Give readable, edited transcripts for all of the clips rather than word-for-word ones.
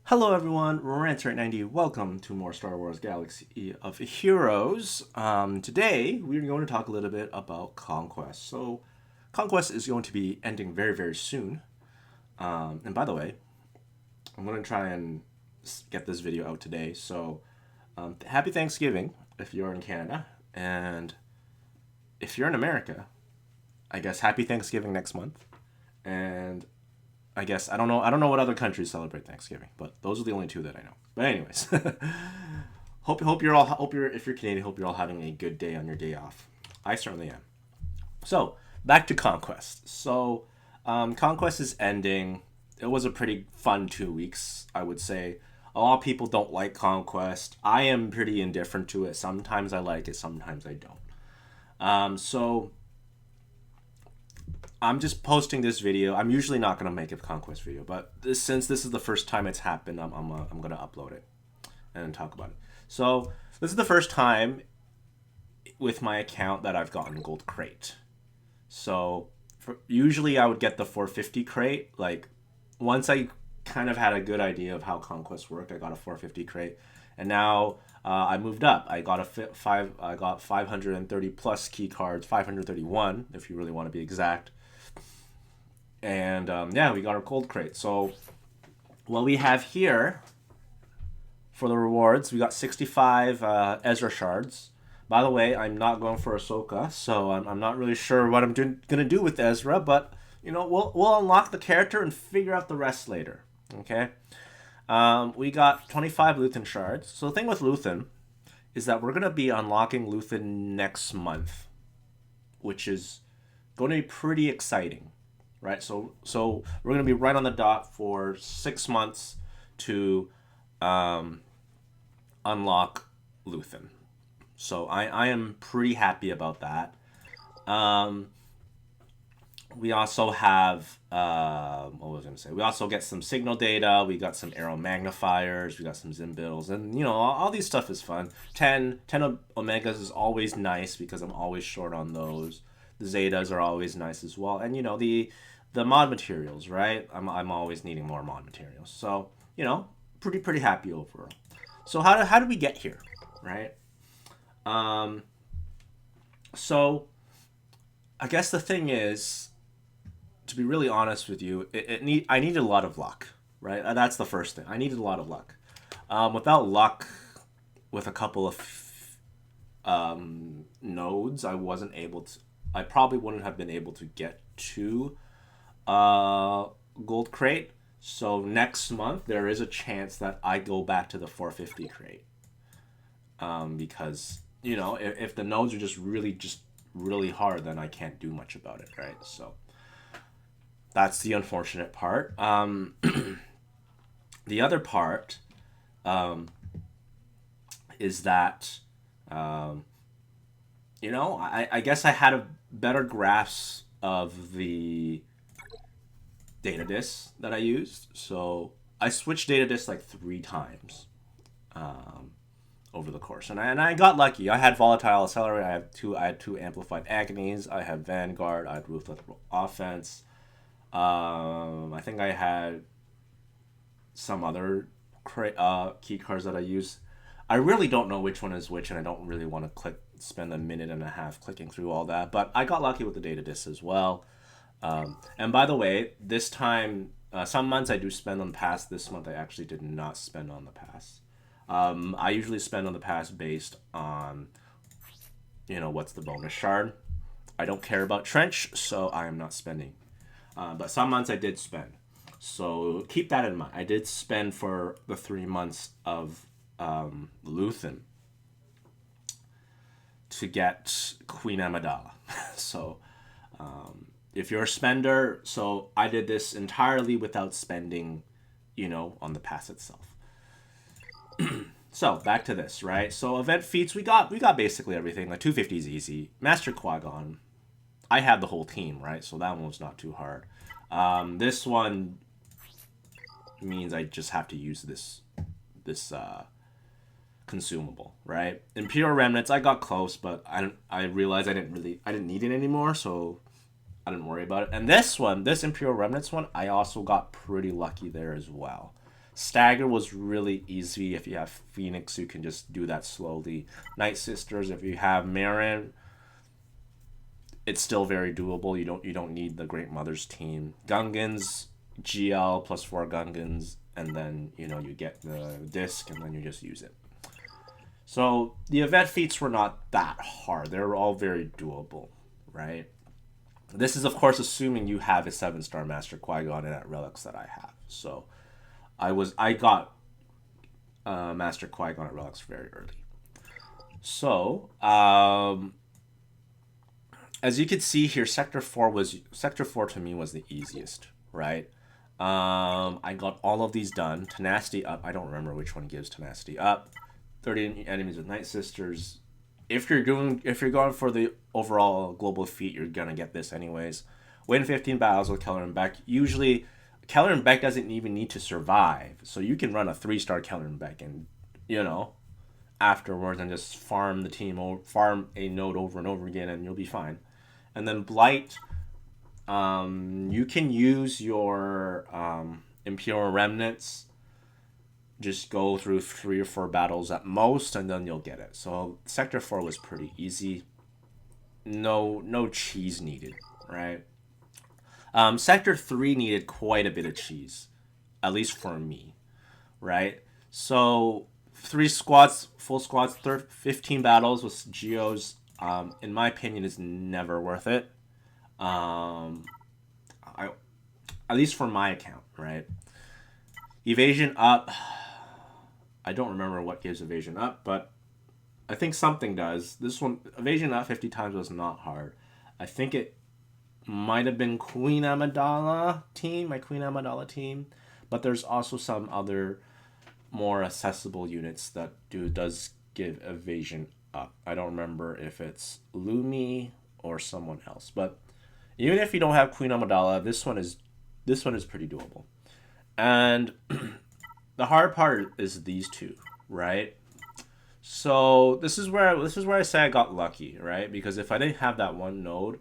Hello everyone, Rant90. Welcome to more Star Wars Galaxy of Heroes. Today we're going to talk a little bit about Conquest. So, Conquest is going to be ending very, very soon. And by the way, I'm going to try and get this video out today. So, happy Thanksgiving if you're in Canada, and if you're in America, I guess happy Thanksgiving next month. And I guess I don't know what other countries celebrate Thanksgiving, but those are the only two that I know. But anyways, hope you're all if you're Canadian, hope you're all having a good day on your day off. I certainly am. So back to Conquest. So Conquest is ending. It was a pretty fun 2 weeks, I would say. A lot of people don't like Conquest. I am pretty indifferent to it. Sometimes I like it, sometimes I don't. So I'm just posting this video. I'm usually not going to make a Conquest video, but since this is the first time it's happened, I'm going to upload it and talk about it. So this is the first time with my account that I've gotten Gold Crate. So usually I would get the 450 crate. Like once I kind of had a good idea of how Conquest worked, I got a 450 crate, and now I moved up. I got I got 530 plus key cards, 531 if you really want to be exact. And yeah, we got our gold crate. So what we have here for the rewards, we got 65 Ezra shards. By the way, I'm not going for Ahsoka, so I'm not really sure what I'm gonna do with Ezra, but you know, we'll unlock the character and figure out the rest later. Okay. We got 25 Luthen shards. So the thing with Luthen is that we're gonna be unlocking Luthen next month, which is going to be pretty exciting. Right, so we're gonna be right on the dot for 6 months to unlock Luthen. So I am pretty happy about that. We also have what was I gonna say? We also get some signal data. We got some arrow magnifiers. We got some Zimbills, and you know all these stuff is fun. 10 Omegas is always nice because I'm always short on those. The Zetas are always nice as well, and you know the mod materials, right? I'm always needing more mod materials, so you know pretty happy overall. So how did we get here, right? So I guess the thing is, to be really honest with you, I needed a lot of luck, right? That's the first thing. I needed a lot of luck. Without luck, with a couple of nodes, I wasn't able to. I probably wouldn't have been able to get to gold crate. So next month there is a chance that I go back to the 450 crate. Because you know if the nodes are just really hard, then I can't do much about it, right? So that's the unfortunate part. The other part is that you know I guess I had a better grasp of the data disks that I used. So I switched data disks like 3 times over the course, and I got lucky. I had volatile accelerator. I had two amplified agonies. I had Vanguard. I had ruthless offense. I think I had some other key cards that I used. I really don't know which one is which, and I don't really want to spend a minute and a half clicking through all that. But I got lucky with the data discs as well. And by the way, this time, some months I do spend on the pass. This month I actually did not spend on the pass. I usually spend on the pass based on, you know, what's the bonus shard. I don't care about trench, so I am not spending. But some months I did spend. So keep that in mind. I did spend for the 3 months of Luthen to get Queen Animala. So if you're a spender, so I did this entirely without spending, you know, on the pass itself. So back to this, right? So event feats, we got basically everything. Like 250 is easy. Master Qui-Gon, I had the whole team, right? So that one was not too hard. This one means I just have to use this consumable, right? Imperial Remnants, I got close, but I realized I didn't need it anymore, so I didn't worry about it. And this Imperial Remnants one, I also got pretty lucky there as well. Stagger was really easy. If you have Phoenix, you can just do that slowly. Night Sisters, if you have Marin, it's still very doable. You don't need the Great Mother's team. Gungans, GL plus 4 Gungans, and then you get the disc, and then you just use it. So the event feats were not that hard. They were all very doable, right? This is of course assuming you have a 7-star Master Qui-Gon and at relics that I have. So I got Master Qui-Gon at relics very early. So as you can see here, Sector 4 to me was the easiest, right? I got all of these done. Tenacity up. I don't remember which one gives tenacity up. 30 enemies with Night Sisters. If you're going for the overall global feat, you're gonna get this anyways. Win 15 battles with Keller and Beck. Usually, Keller and Beck doesn't even need to survive, so you can run a 3-star Keller and Beck, and afterwards, and just farm a node over and over again, and you'll be fine. And then Blight, you can use your Imperial Remnants. Just go through 3 or 4 battles at most, and then you'll get it. So Sector 4 was pretty easy. No cheese needed, right? Sector 3 needed quite a bit of cheese, at least for me, right? So 3 squads, full squads, 15 battles with Geos, in my opinion, is never worth it. At least for my account, right? Evasion up. I don't remember what gives evasion up, but I think something does. This one, evasion up 50 times was not hard. I think it might have been Queen Animala team, my Queen Animala team, but there's also some other more accessible units that does give evasion up. I don't remember if it's Lumi or someone else, but even if you don't have Queen Amidala, this one is pretty doable. And the hard part is these two, right? So this is where I say I got lucky, right? Because if I didn't have that one node,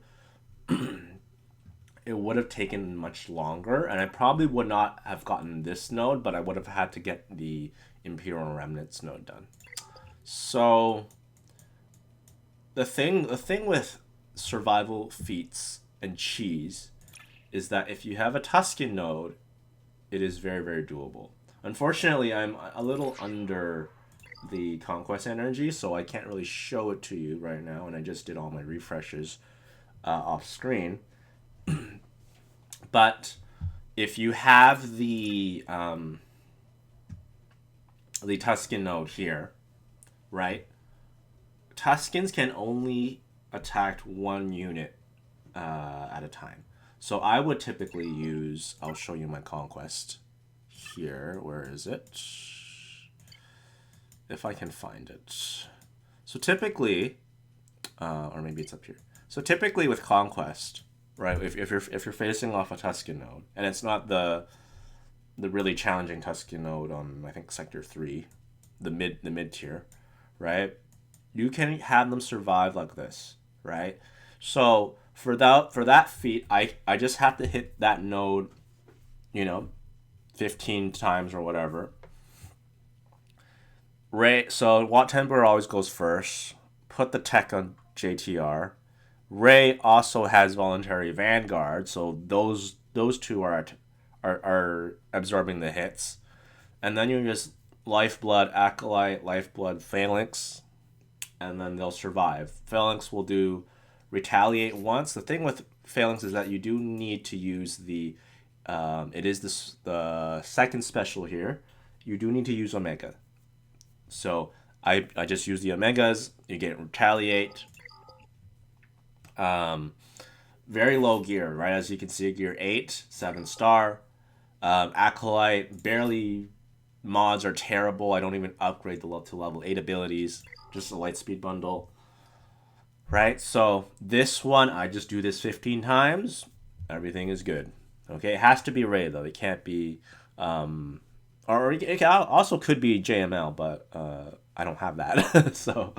it would have taken much longer, and I probably would not have gotten this node, but I would have had to get the Imperial Remnants node done. So the thing with survival feats and cheese is that if you have a Tusken node, it is very, very doable. Unfortunately, I'm a little under the Conquest energy, so I can't really show it to you right now, and I just did all my refreshes off screen. But if you have the Tusken node here, right? Tuskens can only attack one unit at a time. So I would typically use, I'll show you my Conquest here. Where is it? If I can find it. So typically, or maybe it's up here. So typically with Conquest, right? If you're facing off a Tusken node, and it's not the really challenging Tusken node on, I think, Sector 3, the mid tier, right? You can have them survive like this, right? So for that feat, I just have to hit that node, 15 times or whatever. So Watt Temper always goes first. Put the tech on JTR. Ray also has voluntary Vanguard, so those two are absorbing the hits. And then you just Lifeblood, Acolyte, Lifeblood, Phalanx, and then they'll survive. Phalanx will do retaliate once. The thing with Phalanx is that you do need to use the the second special here. You do need to use Omega. So I just use the Omegas. You get retaliate. Very low gear, right? As you can see, gear 8, 7-star. Acolyte, barely. Mods are terrible. I don't even upgrade to level 8 abilities. Just a light speed bundle. Right? So this one, I just do this 15 times. Everything is good. Okay? It has to be Ray, though. It can't be... or it also could be JML, but I don't have that. So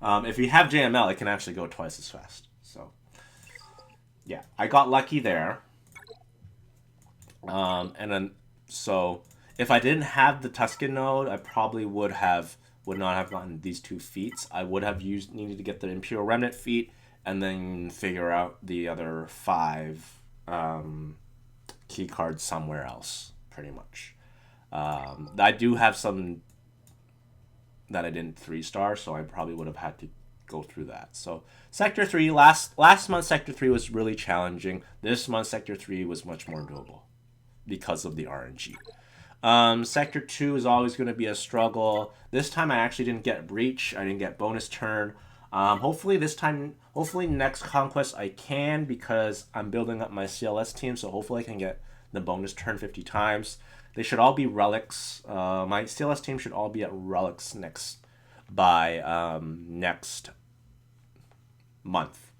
if you have JML, it can actually go twice as fast. So yeah, I got lucky there. And then, so If I didn't have the Tuscan node, I probably would not have gotten these 2 feats. I would have needed to get the Imperial Remnant feat and then figure out the other 5 key cards somewhere else, pretty much. I do have some that I didn't 3-star, so I probably would have had to go through that. So Sector 3, last month Sector 3 was really challenging. This month Sector 3 was much more doable because of the RNG. Sector 2 is always going to be a struggle. This time I actually didn't get Breach. I didn't get bonus turn. Hopefully next Conquest I can, because I'm building up my CLS team, so hopefully I can get the bonus turn 50 times. They should all be relics. My CLS team should all be at relics next month.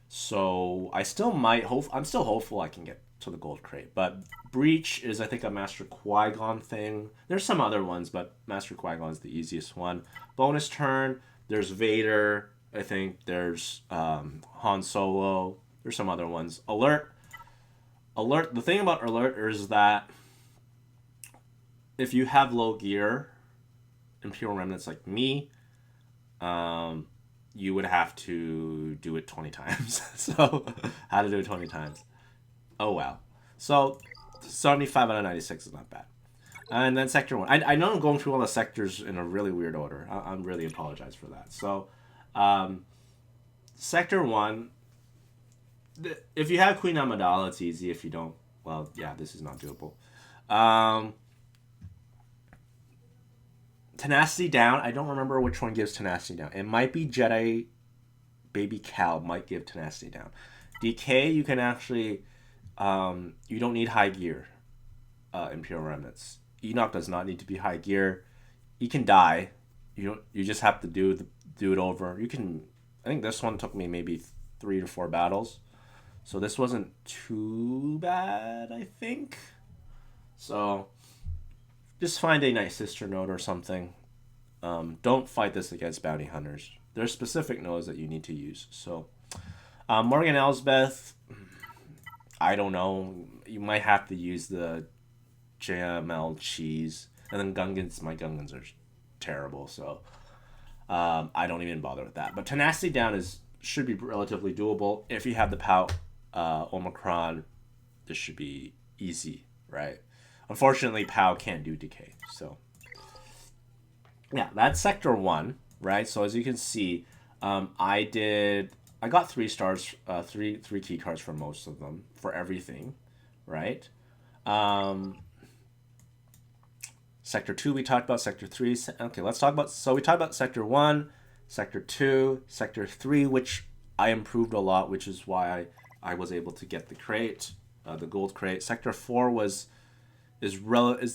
So I'm still hopeful I can get to the gold crate. But Breach is, I think, a Master Qui-Gon thing. There's some other ones, but Master Qui-Gon is the easiest one. Bonus turn, there's Vader. I think there's Han Solo. There's some other ones. Alert. The thing about Alert is that if you have low gear Imperial Remnants like me, you would have to do it 20 times. So, how to do it 20 times. Oh, wow. So, 75 out of 96 is not bad. And then Sector 1. I know I'm going through all the sectors in a really weird order. I really apologize for that. So, Sector 1, if you have Queen Animala, it's easy. If you don't, well, yeah, this is not doable. Tenacity down. I don't remember which one gives tenacity down. It might be Jedi Baby Cal might give tenacity down. DK, you can actually, you don't need high gear Imperial Remnants. Enoch does not need to be high gear. You can die. You just have to do it over. You can. I think this one took me maybe 3 to 4 battles, so this wasn't too bad, I think. So just find a Night Sister node or something. Don't fight this against bounty hunters. There's specific nodes that you need to use. So Morgan Elsbeth, I don't know. You might have to use the JML cheese. And then Gungans, my Gungans are terrible, so I don't even bother with that. But Tenacity down should be relatively doable. If you have the POUT Omicron, this should be easy, right? Unfortunately, POW can't do decay. So, yeah, that's Sector 1, right? So, as you can see, I got 3 stars, three key cards for most of them, for everything, right? Sector 2 we talked about, Sector 3, okay, let's talk about, so we talked about Sector 1, Sector 2, Sector 3, which I improved a lot, which is why I was able to get the crate, the gold crate. Sector 4 is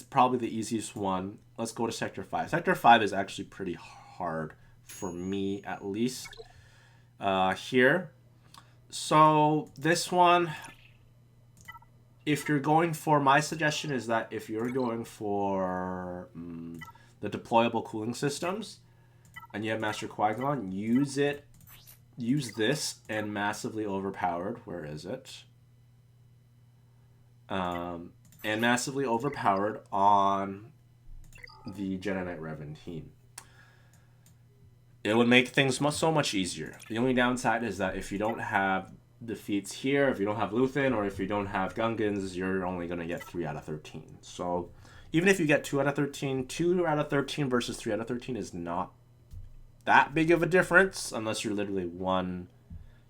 probably the easiest one. Let's go to Sector 5. Sector 5 is actually pretty hard for me, at least, here. So this one, if you're going for, my suggestion is that if you're going for the deployable cooling systems and you have Master Qui-Gon, use this and Massively Overpowered. Where is it? And Massively Overpowered on the Jedi Knight Revan team. It would make things so much easier. The only downside is that if you don't have defeats here, if you don't have Luthen, or if you don't have Gungans, you're only going to get 3 out of 13. So even if you get 2 out of 13, 2 out of 13 versus 3 out of 13 is not that big of a difference, unless you're literally 1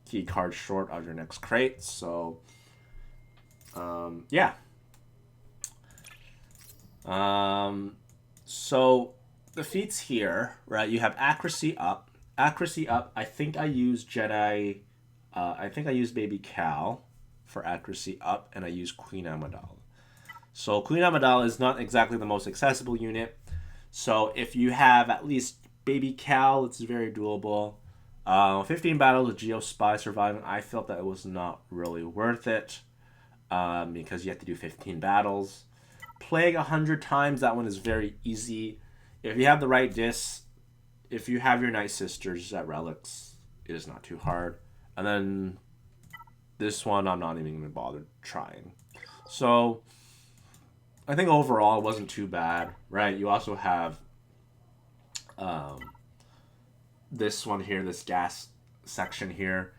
key card short of your next crate. So, yeah. So the feats here, right? You have accuracy up. Accuracy up. I think I use Jedi. I think I use Baby Cal for accuracy up, and I use Queen Animala. So Queen Animala is not exactly the most accessible unit. So if you have at least Baby Cal, it's very doable. 15 battles with Geo Spy surviving. I felt that it was not really worth it because you have to do 15 battles. Plague 100 times. That one is very easy. If you have the right discs, if you have your Night Sisters at relics, it is not too hard. And then this one, I'm not even going to bother trying. So I think overall it wasn't too bad, right? You also have um, this one here, this gas section here.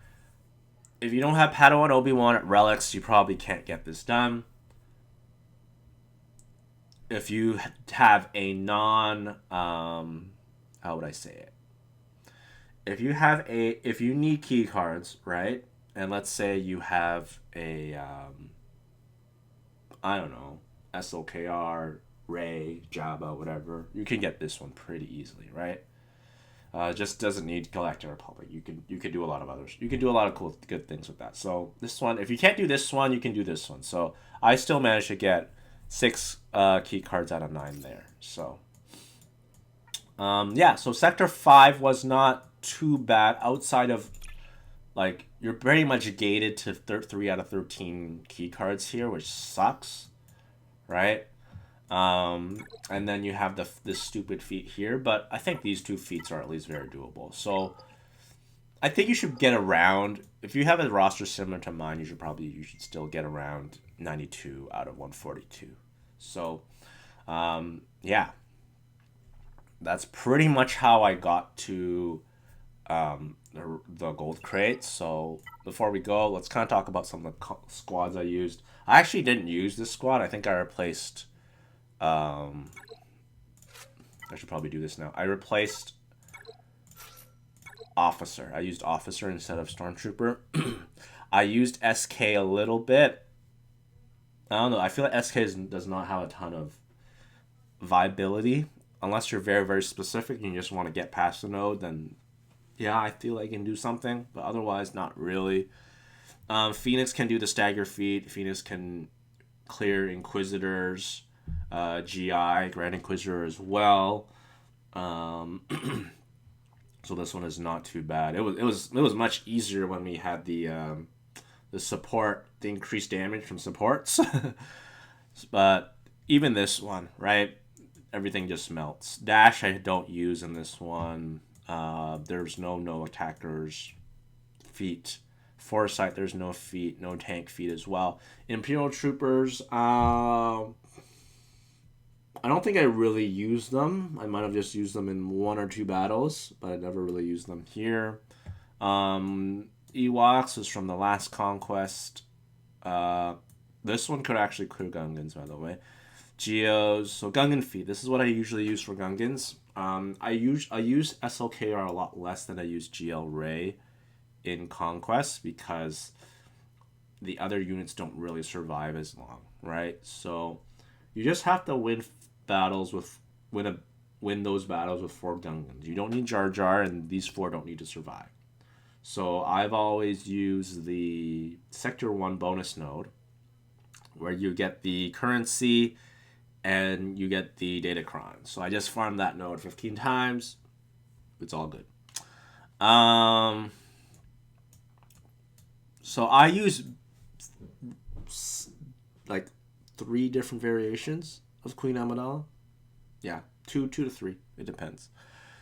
If you don't have Padawan Obi-Wan at Relics, you probably can't get this done. If you have a how would I say it? If you need key cards, right? And let's say you have a, I don't know, SLKR, Ray, Jabba, whatever, you can get this one pretty easily, right? Just doesn't need Galactic Republic. You can do a lot of others. You can do a lot of cool, good things with that. So this one, if you can't do this one, you can do this one. So I still managed to get 6 key cards out of 9 there. So yeah. So Sector 5 was not too bad outside of like you're pretty much gated to 3 out of 13 key cards here, which sucks, right? And then you have this stupid feat here, but I think these 2 feats are at least very doable. So I think you should get around. If you have a roster similar to mine, you should still get around 92 out of 142. So yeah, that's pretty much how I got to the gold crate. So before we go, let's kind of talk about some of the squads I used. I actually didn't use this squad. I think I replaced. I should probably do this now. I replaced Officer. I used Officer instead of Stormtrooper. I used SK a little bit. I don't know. I feel like SK does not have a ton of viability. Unless you're very, very specific and you just want to get past the node, then yeah, I feel like I can do something. But otherwise, not really. Phoenix can do the stagger feat. Phoenix can clear Inquisitors. GI, Grand Inquisitor as well. So this one is not too bad. It was much easier when we had the support, the increased damage from supports. But even this one, right? Everything just melts. Dash I don't use in this one. There's no attackers feat. Foresight, there's no feat, no tank feat as well. Imperial Troopers, I don't think I really used them. I might have just used them in 1 or 2 battles, but I never really used them here. Ewoks is from the last Conquest. This one could actually clear Gungans, by the way. Geos, so Gungan feat. This is what I usually use for Gungans. I use SLKR a lot less than I use GL Ray in Conquest because the other units don't really survive as long, right? So you just have to win those battles with 4 Gungans. You don't need Jar Jar, and these 4 don't need to survive. So I've always used the Sector 1 bonus node, where you get the currency and you get the datacron. So I just farmed that node 15 times. It's all good. So I use like 3 different variations of Queen Animala. Yeah, 2 to 3. It depends.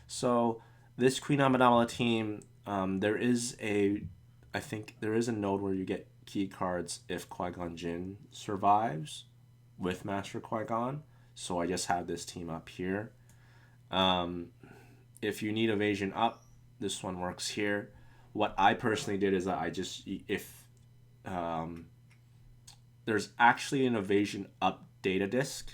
So this Queen Animala team, I think there is a node where you get key cards if Qui-Gon Jinn survives with Master Qui-Gon. So I just have this team up here. If you need evasion up, this one works here. What I personally did is that there's actually an evasion up data disk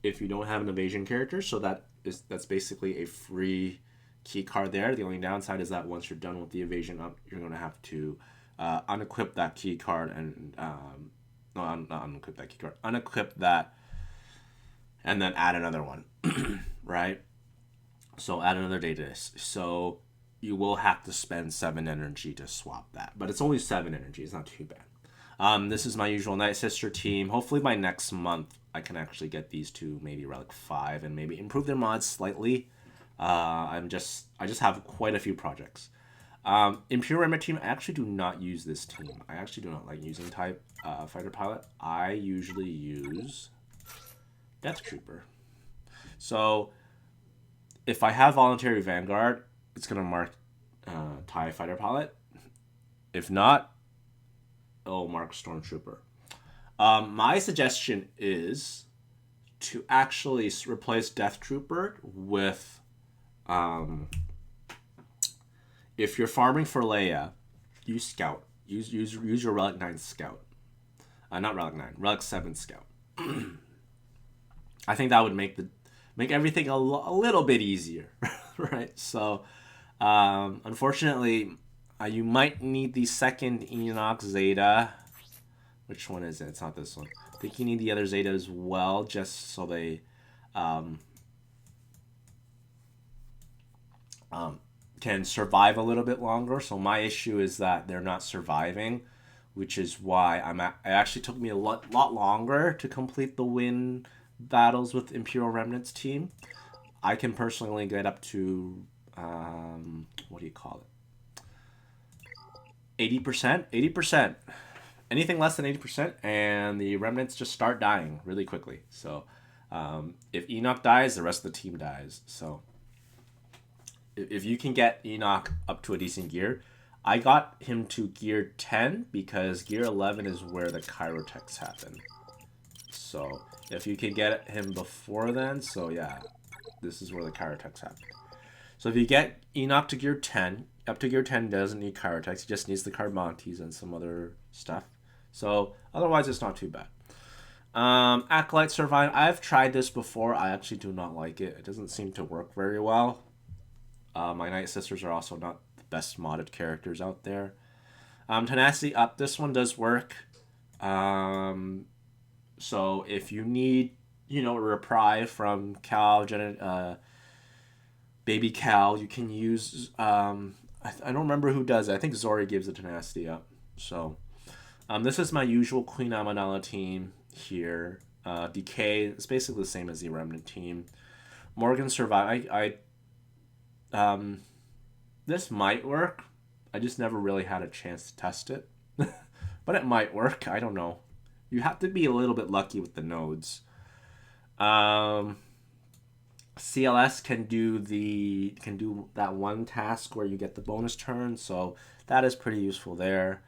if you don't have an evasion character, so that's basically a free key card there. The only downside is that once you're done with the evasion up, you're going to have to unequip that key card and not unequip that key card, unequip that and then add another one. Right? So add another data disk. So you will have to spend 7 energy to swap that, but it's only 7 energy. It's not too bad. This is my usual Night Sister team. Hopefully by next month I can actually get these to maybe Relic 5 and maybe improve their mods slightly. I just have quite a few projects. Imperial Remnant team, I actually do not use this team. I actually do not like using type fighter pilot. I usually use Death Trooper. So if I have voluntary Vanguard, it's gonna mark TIE fighter pilot. If not, it'll mark Stormtrooper. My suggestion is to actually replace Death Trooper with, if you're farming for Leia, use Scout. Use your Relic 9 Scout. Not Relic 9, Relic 7 Scout. I think that would make everything a little bit easier, right? So, unfortunately, you might need the second Enoch Zeta. Which one is it? It's not this one. I think you need the other Zeta as well, just so they can survive a little bit longer. So my issue is that they're not surviving, which is why it actually took me a lot longer to complete the win battles with Imperial Remnants team. I can personally get up to what do you call it? 80%? 80%. Anything less than 80%, and the remnants just start dying really quickly. So if Enoch dies, the rest of the team dies. So if you can get Enoch up to a decent gear, I got him to gear 10 because gear 11 is where the chirotechs happen. So if you can get him before then, so yeah, this is where the chirotechs happen. So if you get Enoch to gear 10, up to gear 10 doesn't need chirotechs, he just needs the Carbontes and some other stuff. So otherwise it's not too bad. Acolyte Survive. I've tried this before. I actually do not like it. It doesn't seem to work very well. My Night Sisters are also not the best modded characters out there. Tenacity Up. This one does work. So if you need, a reprieve from Cal, Baby Cal, you can use... I don't remember who does it. I think Zori gives the Tenacity Up. So... this is my usual Queen Animala team here. Decay is basically the same as the Remnant team. Morgan Survive. This might work. I just never really had a chance to test it. But it might work. I don't know. You have to be a little bit lucky with the nodes. CLS can do that one task where you get the bonus turn, so that is pretty useful there.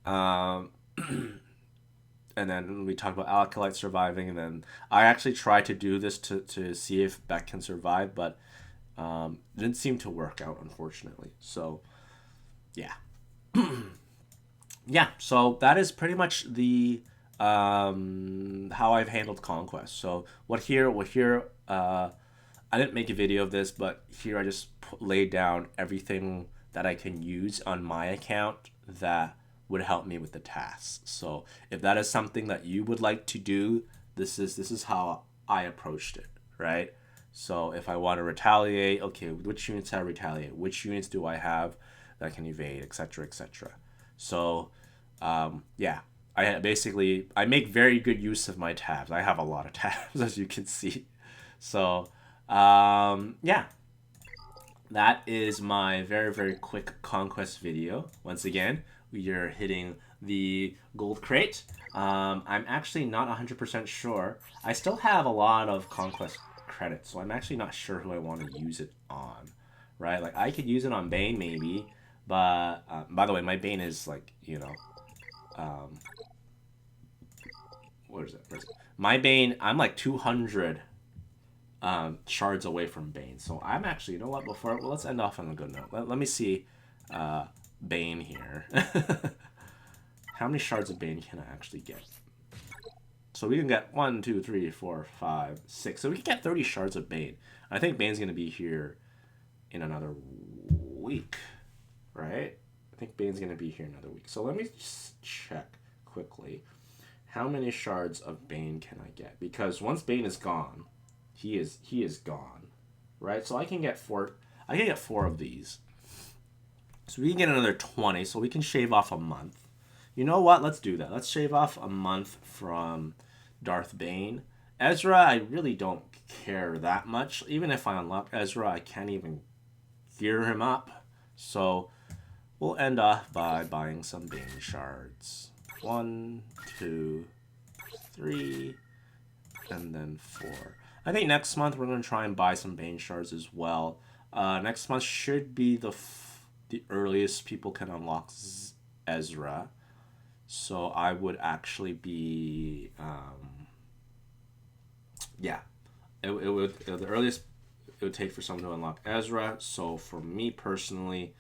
And then we talked about Acolyte surviving, and then I actually tried to do this to see if Beck can survive, but it didn't seem to work out, unfortunately. So, yeah. Yeah, so that is pretty much the how I've handled Conquest. So I didn't make a video of this, but here I just laid down everything that I can use on my account that would help me with the tasks. So if that is something that you would like to do, this is how I approached it, right? So if I want to retaliate, okay, which units I retaliate? Which units do I have that can evade, etc., etc. So, yeah, I make very good use of my tabs. I have a lot of tabs, as you can see. So, yeah, that is my very, very quick Conquest video. Once again, we are hitting the gold crate. I'm actually not 100% sure. I still have a lot of Conquest credits, so I'm actually not sure who I want to use it on, right? Like, I could use it on Bane, maybe, but, by the way, my Bane is, like, where is it? My Bane, I'm, like, 200 shards away from Bane, so I'm actually, let's end off on a good note. Let me see, Bane here. How many shards of Bane can I actually get? So we can get 1, 2, 3, 4, 5, 6. So we can get 30 shards of Bane. I think Bane's going to be here in another week, right? I think Bane's going to be here another week. So let me just check quickly. How many shards of Bane can I get? Because once Bane is gone, he is gone, right? So I can get 4 of these. So we can get another 20, so we can shave off a month. You know what? Let's do that. Let's shave off a month from Darth Bane. Ezra, I really don't care that much. Even if I unlock Ezra, I can't even gear him up. So we'll end off by buying some Bane shards. 1, 2, 3, and then 4. I think next month we're going to try and buy some Bane shards as well. Next month should be the earliest people can unlock Ezra. So I would actually be, yeah, it would the earliest it would take for someone to unlock Ezra. So for me personally,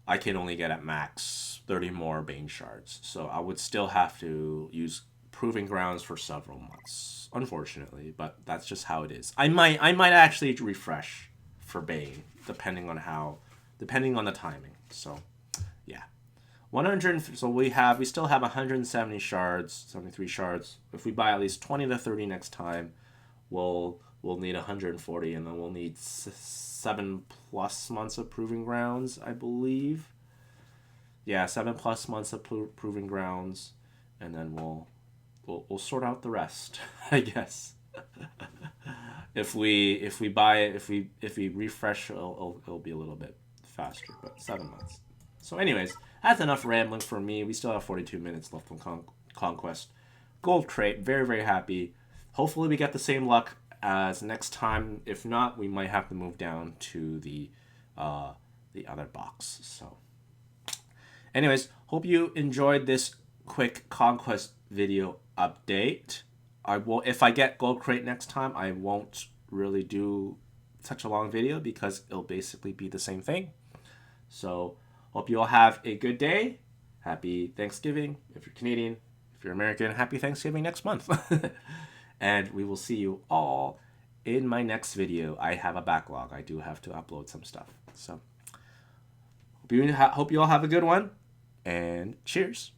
I can only get at max 30 more Bane shards. So I would still have to use Proving Grounds for several months, unfortunately, but that's just how it is. I might actually refresh for Bane depending on the timing. So yeah. 100, so we still have 170 shards, 73 shards. If we buy at least 20 to 30 next time, we'll need 140, and then we'll need 7+ months of Proving Grounds, I believe. Yeah, 7+ months of Proving Grounds, and then we'll sort out the rest, I guess. If we buy it, if we refresh, it'll be a little bit faster, but 7 months. So, anyways, that's enough rambling for me. We still have 42 minutes left on Conquest. Gold crate, very very happy. Hopefully, we get the same luck as next time. If not, we might have to move down to the other box. So, anyways, hope you enjoyed this quick Conquest video update. I will, if I get gold crate next time, I won't really do such a long video because it'll basically be the same thing. So, hope you all have a good day. Happy Thanksgiving if you're Canadian. If you're American, happy Thanksgiving next month. And we will see you all in my next video. I have a backlog. I do have to upload some stuff. So, hope you all have a good one. And cheers.